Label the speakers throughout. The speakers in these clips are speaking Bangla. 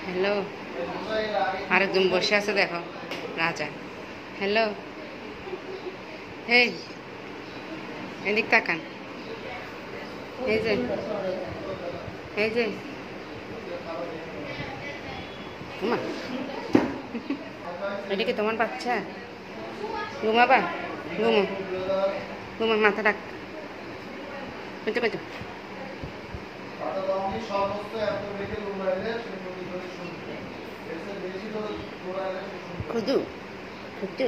Speaker 1: হ্যালো, আরেকজন বসে আছে দেখো, রাজা। হ্যালো, এই এদিক তাকান। এই যে এই যে মা, এটা কি তোমার বাচ্চা? ঘুমাবা? ঘুমো, ঘুমো, মাথা রাখ। বুঝতে পারছো? খুদু খুদু,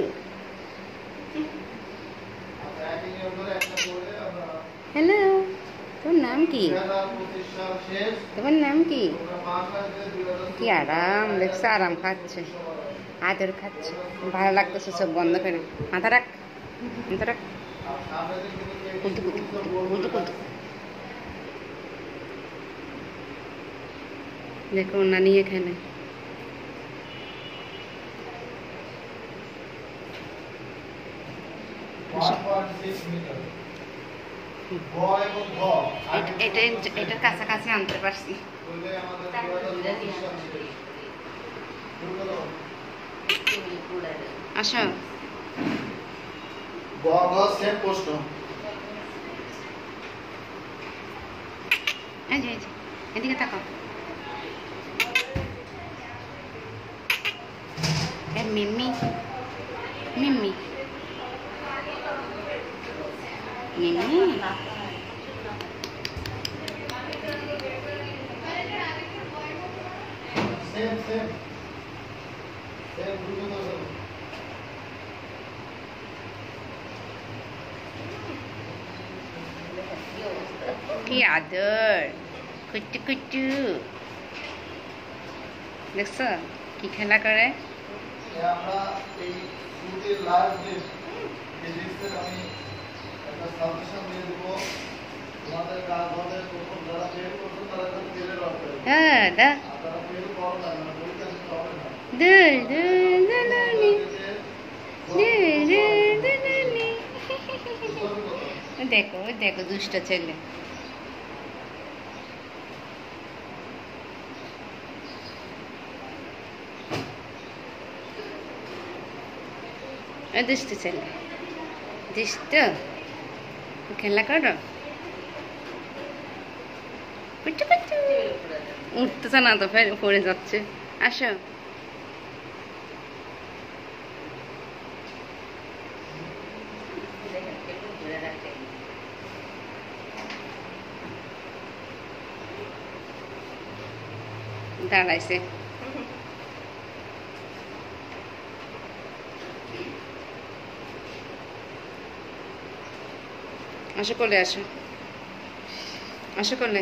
Speaker 1: হ্যালো, তোর নাম কি? তোমার নাম কি? কি আরাম দেখছে, আরাম খাচ্ছে, আদর খাচ্ছে, ভালো লাগতেছে। সব বন্ধ করে মাথা রাখ, মাথা রাখ। কুদু কুদু কুদু কুদু, দেখো নানি এখানে। এটার কাছাকাছি আনতে পারছি। আসো, এই যে এদিকে তাকাও। মিম্মি মিম্মি মিম্মি, কি আদর, কুটু কুটু। দেখছো কি খেলা করে? হ্যাঁ, দেখো দেখো দুষ্ট ছেলে। দুষ্ট ছেলে, দুষ্ট খেলা করো। উঠতেছে না তো, ফের পড়ে যাচ্ছে। আসো, দাঁড়াইছে। আসো কোলে, আসো আসো কোলে।